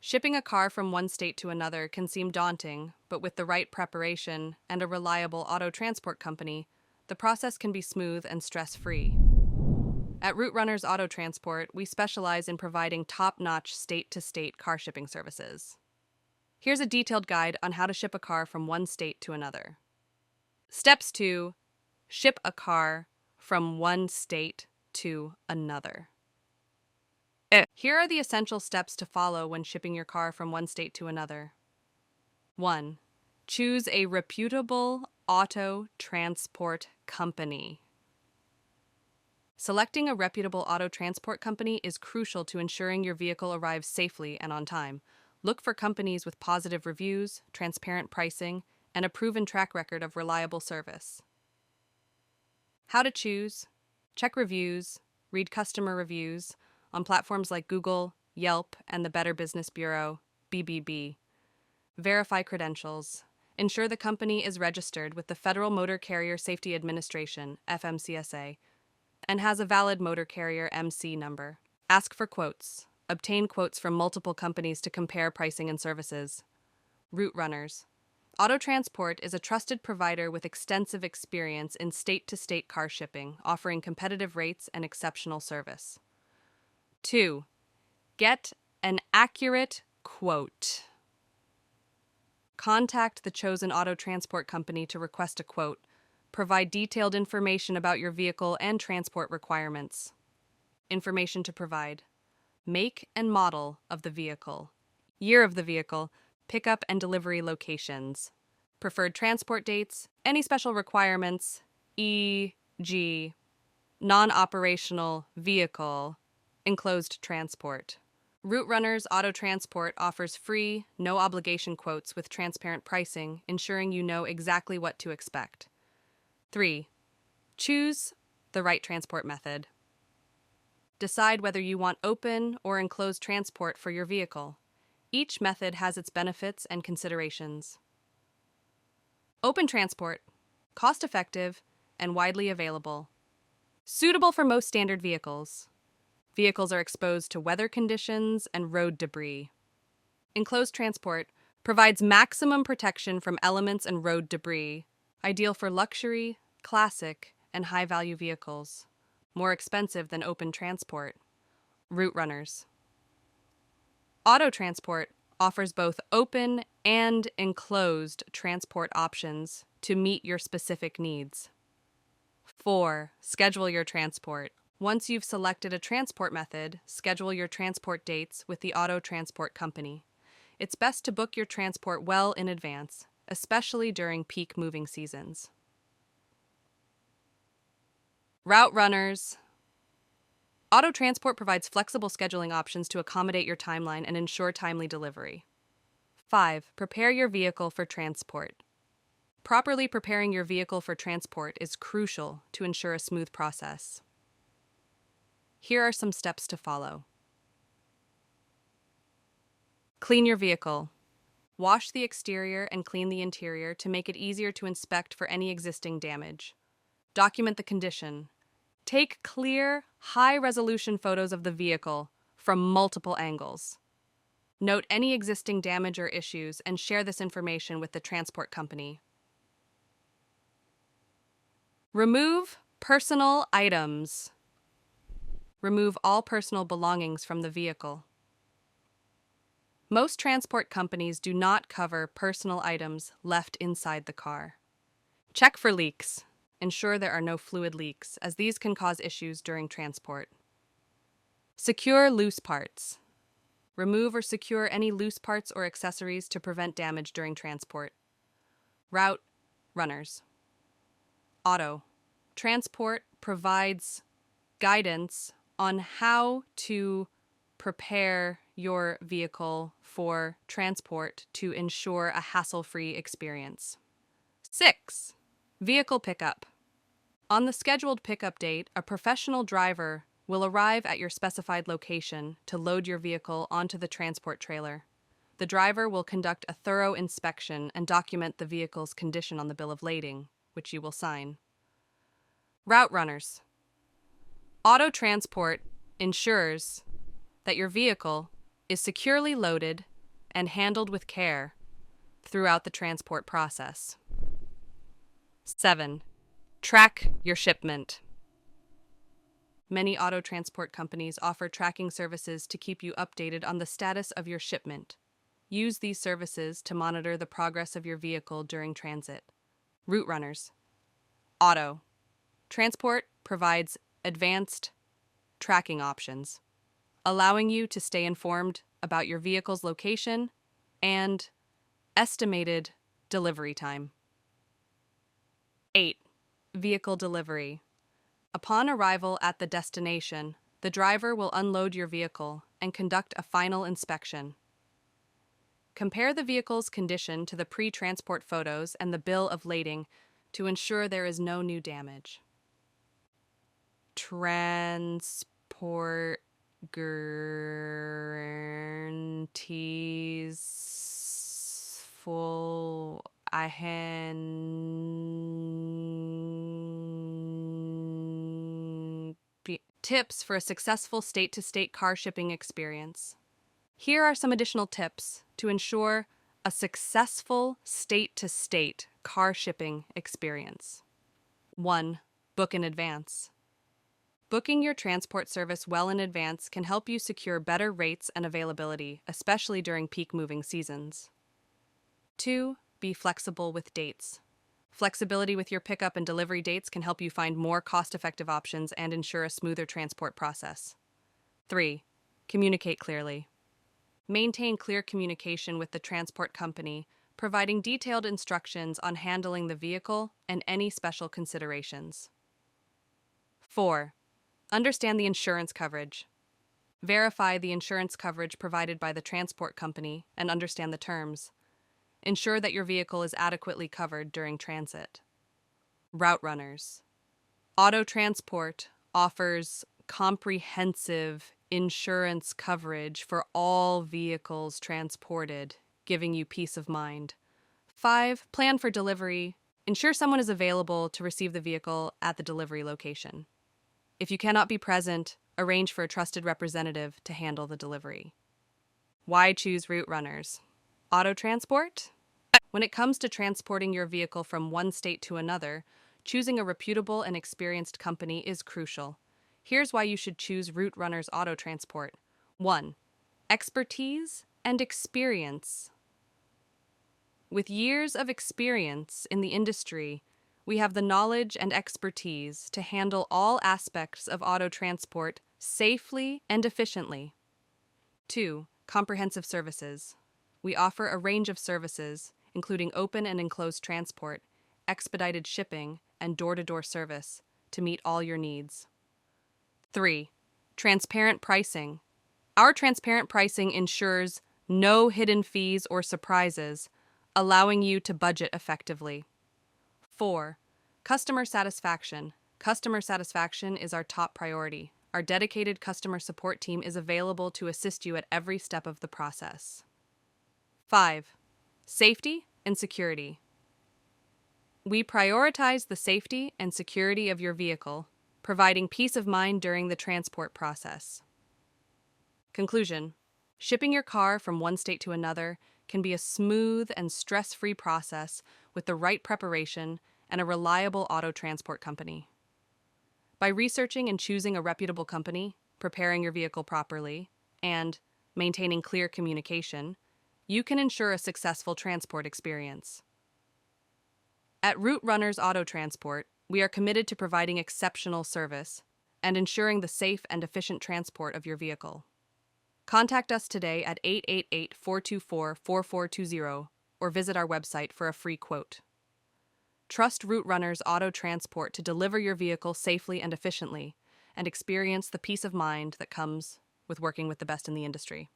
Shipping a car from one state to another can seem daunting, but with the right preparation and a reliable auto transport company, the process can be smooth and stress-free. At Route Runners Auto Transport, we specialize in providing top-notch state-to-state car shipping services. Here's a detailed guide on how to ship a car from one state to another. Steps to ship a car from one state to another. Here are the essential steps to follow when shipping your car from one state to another. 1. Choose a reputable auto transport company. Selecting a reputable auto transport company is crucial to ensuring your vehicle arrives safely and on time. Look for companies with positive reviews, transparent pricing, and a proven track record of reliable service. How to choose? Check reviews, read customer reviews on platforms like Google, Yelp, and the Better Business Bureau, BBB. Verify credentials. Ensure the company is registered with the Federal Motor Carrier Safety Administration, FMCSA, and has a valid motor carrier MC number. Ask for quotes. Obtain quotes from multiple companies to compare pricing and services. Route Runners. Auto Transport is a trusted provider with extensive experience in state-to-state car shipping, offering competitive rates and exceptional service. 2. Get an accurate quote. Contact the chosen auto transport company to request a quote. Provide detailed information about your vehicle and transport requirements. Information to provide. Make and model of the vehicle. Year of the vehicle. Pickup and delivery locations. Preferred transport dates. Any special requirements, e.g., non-operational vehicle, enclosed transport. Route Runners Auto Transport offers free, no-obligation quotes with transparent pricing, ensuring you know exactly what to expect. 3. Choose the right transport method. Decide whether you want open or enclosed transport for your vehicle. Each method has its benefits and considerations. Open transport, cost-effective, and widely available. Suitable for most standard vehicles. Vehicles are exposed to weather conditions and road debris. Enclosed transport provides maximum protection from elements and road debris, ideal for luxury, classic, and high-value vehicles. More expensive than open transport. Route Runners. Auto Transport offers both open and enclosed transport options to meet your specific needs. 4. Schedule your transport. Once you've selected a transport method, schedule your transport dates with the auto transport company. It's best to book your transport well in advance, especially during peak moving seasons. Route Runners. Auto Transport provides flexible scheduling options to accommodate your timeline and ensure timely delivery. 5. Prepare your vehicle for transport. Properly preparing your vehicle for transport is crucial to ensure a smooth process. Here are some steps to follow. Clean your vehicle. Wash the exterior and clean the interior to make it easier to inspect for any existing damage. Document the condition. Take clear, high-resolution photos of the vehicle from multiple angles. Note any existing damage or issues and share this information with the transport company. Remove personal items. Remove all personal belongings from the vehicle. Most transport companies do not cover personal items left inside the car. Check for leaks. Ensure there are no fluid leaks, as these can cause issues during transport. Secure loose parts. Remove or secure any loose parts or accessories to prevent damage during transport. Route Runners. Auto Transport provides guidance on how to prepare your vehicle for transport to ensure a hassle-free experience. 6. Vehicle pickup. On the scheduled pickup date, a professional driver will arrive at your specified location to load your vehicle onto the transport trailer. The driver will conduct a thorough inspection and document the vehicle's condition on the bill of lading, which you will sign. Route Runners. Auto Transport ensures that your vehicle is securely loaded and handled with care throughout the transport process. 7. Track your shipment. Many auto transport companies offer tracking services to keep you updated on the status of your shipment. Use these services to monitor the progress of your vehicle during transit. Route runners. Auto transport provides advanced tracking options, allowing you to stay informed about your vehicle's location and estimated delivery time. 8. Vehicle delivery. Upon arrival at the destination, the driver will unload your vehicle and conduct a final inspection. Compare the vehicle's condition to the pre-transport photos and the bill of lading to ensure there is no new damage. Transport guarantees full tips for a successful state-to-state car shipping experience. Here are some additional tips to ensure a successful state-to-state car shipping experience. 1. Book in advance. Booking your transport service well in advance can help you secure better rates and availability, especially during peak moving seasons. 2. Be flexible with dates. Flexibility with your pickup and delivery dates can help you find more cost-effective options and ensure a smoother transport process. 3. Communicate clearly. Maintain clear communication with the transport company, providing detailed instructions on handling the vehicle and any special considerations. 4. Understand the insurance coverage. Verify the insurance coverage provided by the transport company and understand the terms. Ensure that your vehicle is adequately covered during transit. Route runners. Auto transport offers comprehensive insurance coverage for all vehicles transported, giving you peace of mind. 5. Plan for delivery. Ensure someone is available to receive the vehicle at the delivery location. If you cannot be present, arrange for a trusted representative to handle the delivery. Why choose route runners? Auto transport? When it comes to transporting your vehicle from one state to another, choosing a reputable and experienced company is crucial. Here's why you should choose Route Runners Auto Transport. 1. Expertise and experience. With years of experience in the industry, we have the knowledge and expertise to handle all aspects of auto transport safely and efficiently. 2. Comprehensive services. We offer a range of services, including open and enclosed transport, expedited shipping, and door-to-door service to meet all your needs. 3. Transparent pricing. Our transparent pricing ensures no hidden fees or surprises, allowing you to budget effectively. 4. Customer satisfaction. Customer satisfaction is our top priority. Our dedicated customer support team is available to assist you at every step of the process. 5. Safety and security. We prioritize the safety and security of your vehicle, providing peace of mind during the transport process. Conclusion: shipping your car from one state to another can be a smooth and stress-free process with the right preparation and a reliable auto transport company. By researching and choosing a reputable company, preparing your vehicle properly, and maintaining clear communication, you can ensure a successful transport experience. At Route Runners Auto Transport, we are committed to providing exceptional service and ensuring the safe and efficient transport of your vehicle. Contact us today at 888-424-4420 or visit our website for a free quote. Trust Route Runners Auto Transport to deliver your vehicle safely and efficiently, and experience the peace of mind that comes with working with the best in the industry.